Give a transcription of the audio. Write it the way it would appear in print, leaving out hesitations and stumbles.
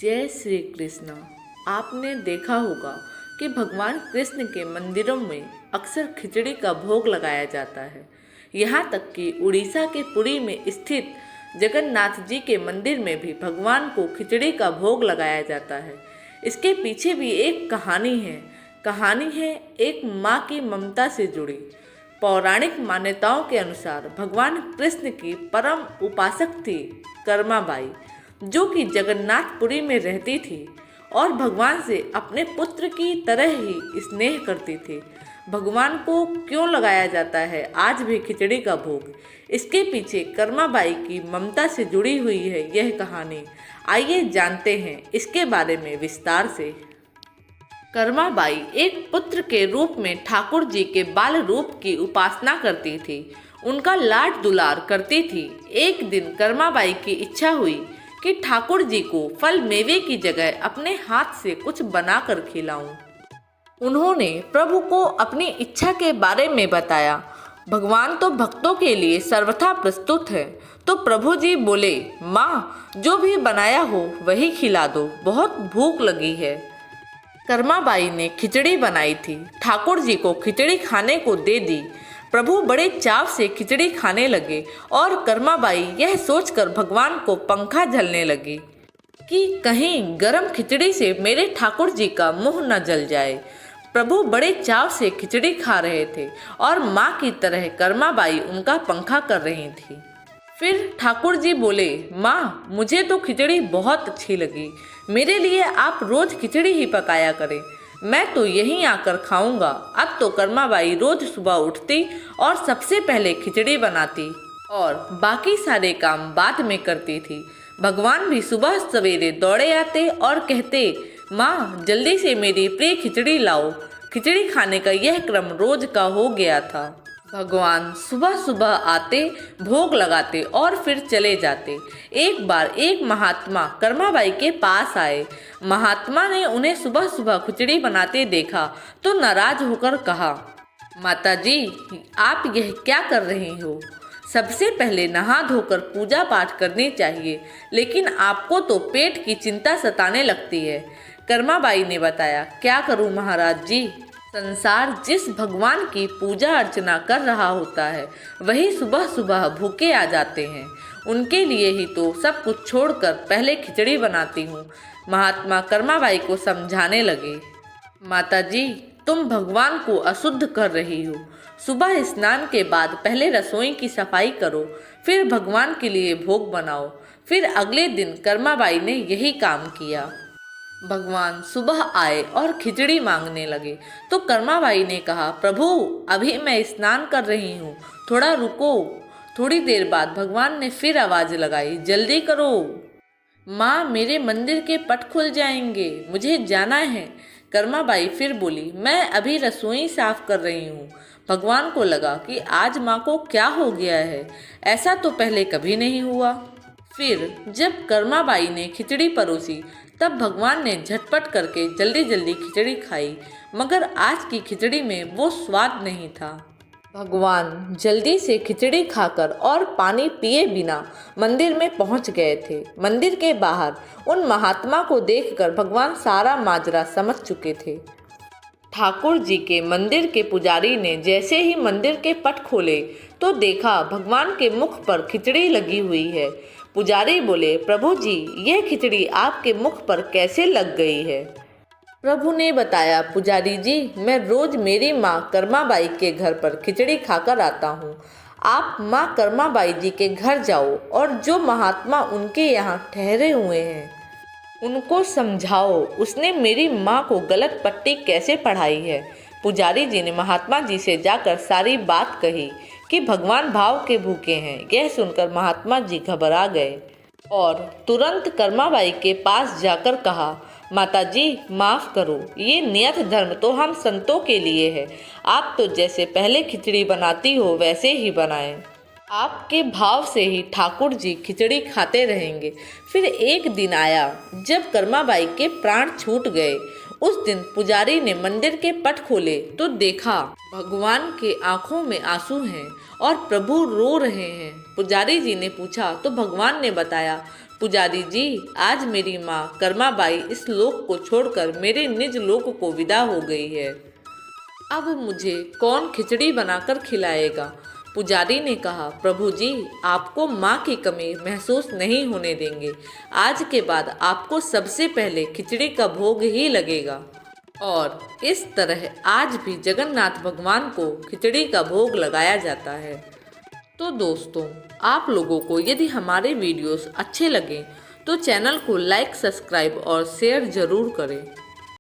जय श्री कृष्ण। आपने देखा होगा कि भगवान कृष्ण के मंदिरों में अक्सर खिचड़ी का भोग लगाया जाता है। यहाँ तक कि उड़ीसा के पुरी में स्थित जगन्नाथ जी के मंदिर में भी भगवान को खिचड़ी का भोग लगाया जाता है। इसके पीछे भी एक कहानी है एक माँ की ममता से जुड़ी। पौराणिक मान्यताओं के अनुसार भगवान कृष्ण की परम उपासक थी कर्माबाई, जो कि जगन्नाथपुरी में रहती थी और भगवान से अपने पुत्र की तरह ही स्नेह करती थी। भगवान को क्यों लगाया जाता है आज भी खिचड़ी का भोग? इसके पीछे कर्माबाई की ममता से जुड़ी हुई है यह कहानी। आइए जानते हैं इसके बारे में विस्तार से। कर्माबाई एक पुत्र के रूप में ठाकुर जी के बाल रूप की उपासना करती थी, उनका लाड दुलार करती थी। एक दिन कर्माबाई की इच्छा हुई कि ठाकुर जी को फल मेवे की जगह अपने हाथ से कुछ बनाकर खिलाऊं। उन्होंने प्रभु को अपनी इच्छा के बारे में बताया। भगवान तो भक्तों के लिए सर्वथा प्रस्तुत है। तो प्रभु जी बोले, माँ जो भी बनाया हो वही खिला दो, बहुत भूख लगी है। कर्माबाई ने खिचड़ी बनाई थी, ठाकुर जी को खिचड़ी खाने को दे दी। प्रभु बड़े चाव से खिचड़ी खाने लगे और कर्माबाई यह सोचकर भगवान को पंखा झलने लगी कि कहीं गरम खिचड़ी से मेरे ठाकुर जी का मुंह न जल जाए। प्रभु बड़े चाव से खिचड़ी खा रहे थे और माँ की तरह कर्माबाई उनका पंखा कर रही थी। फिर ठाकुर जी बोले, माँ मुझे तो खिचड़ी बहुत अच्छी लगी, मेरे लिए आप रोज खिचड़ी ही पकाया करें, मैं तो यहीं आकर खाऊंगा। अब तो कर्माबाई रोज सुबह उठती और सबसे पहले खिचड़ी बनाती और बाकी सारे काम बाद में करती थी। भगवान भी सुबह सवेरे दौड़े आते और कहते, माँ जल्दी से मेरी प्रिय खिचड़ी लाओ। खिचड़ी खाने का यह क्रम रोज का हो गया था। भगवान सुबह सुबह आते, भोग लगाते और फिर चले जाते। एक बार एक महात्मा कर्माबाई के पास आए। महात्मा ने उन्हें सुबह सुबह खिचड़ी बनाते देखा तो नाराज होकर कहा, माता जी आप यह क्या कर रही हो? सबसे पहले नहा धोकर पूजा पाठ करनी चाहिए, लेकिन आपको तो पेट की चिंता सताने लगती है। कर्माबाई ने बताया, क्या करूं महाराज जी, संसार जिस भगवान की पूजा अर्चना कर रहा होता है वही सुबह सुबह भूखे आ जाते हैं, उनके लिए ही तो सब कुछ छोड़कर पहले खिचड़ी बनाती हूँ। महात्मा कर्माबाई को समझाने लगे, माता जी तुम भगवान को अशुद्ध कर रही हो। सुबह स्नान के बाद पहले रसोई की सफाई करो, फिर भगवान के लिए भोग बनाओ। फिर अगले दिन कर्माबाई ने यही काम किया। भगवान सुबह आए और खिचड़ी मांगने लगे तो कर्माबाई ने कहा, प्रभु अभी मैं स्नान कर रही हूँ, थोड़ा रुको। थोड़ी देर बाद भगवान ने फिर आवाज लगाई, जल्दी करो माँ मेरे मंदिर के पट खुल जाएंगे, मुझे जाना है। कर्माबाई फिर बोली, मैं अभी रसोई साफ कर रही हूँ। भगवान को लगा कि आज माँ को क्या हो गया है, ऐसा तो पहले कभी नहीं हुआ। फिर जब कर्माबाई ने खिचड़ी परोसी तब भगवान ने झटपट करके जल्दी जल्दी खिचड़ी खाई, मगर आज की खिचड़ी में वो स्वाद नहीं था। भगवान जल्दी से खिचड़ी खाकर और पानी पिए बिना मंदिर में पहुंच गए थे। मंदिर के बाहर उन महात्मा को देखकर भगवान सारा माजरा समझ चुके थे। ठाकुर जी के मंदिर के पुजारी ने जैसे ही मंदिर के पट खोले तो देखा भगवान के मुख पर खिचड़ी लगी हुई है। पुजारी बोले, प्रभु जी यह खिचड़ी आपके मुख पर कैसे लग गई है? प्रभु ने बताया, पुजारी जी मैं रोज मेरी माँ कर्माबाई के घर पर खिचड़ी खाकर आता हूँ। आप माँ कर्माबाई जी के घर जाओ और जो महात्मा उनके यहाँ ठहरे हुए हैं उनको समझाओ, उसने मेरी माँ को गलत पट्टी कैसे पढ़ाई है। पुजारी जी ने महात्मा जी से जाकर सारी बात कही कि भगवान भाव के भूखे हैं। यह सुनकर महात्मा जी घबरा गए और तुरंत कर्माबाई के पास जाकर कहा, माता जी माफ़ करो, ये नियत धर्म तो हम संतों के लिए है, आप तो जैसे पहले खिचड़ी बनाती हो वैसे ही बनाएं। आपके भाव से ही ठाकुर जी खिचड़ी खाते रहेंगे। फिर एक दिन आया जब कर्माबाई के प्राण छूट गए। उस दिन पुजारी ने मंदिर के पट खोले तो देखा भगवान के आंखों में आंसू हैं और प्रभु रो रहे हैं। पुजारी जी ने पूछा तो भगवान ने बताया, पुजारी जी, आज मेरी माँ कर्माबाई इस लोक को छोड़कर मेरे निज लोक को विदा हो गई है। अब मुझे कौन खिचड़ी बनाकर खिलाएगा? पुजारी ने कहा, प्रभु जी, आपको माँ की कमी महसूस नहीं होने देंगे। आज के बाद आपको सबसे पहले खिचड़ी का भोग ही लगेगा। और इस तरह आज भी जगन्नाथ भगवान को खिचड़ी का भोग लगाया जाता है। तो दोस्तों, आप लोगों को यदि हमारे वीडियोस अच्छे लगें तो चैनल को लाइक, सब्सक्राइब और शेयर ज़रूर करें।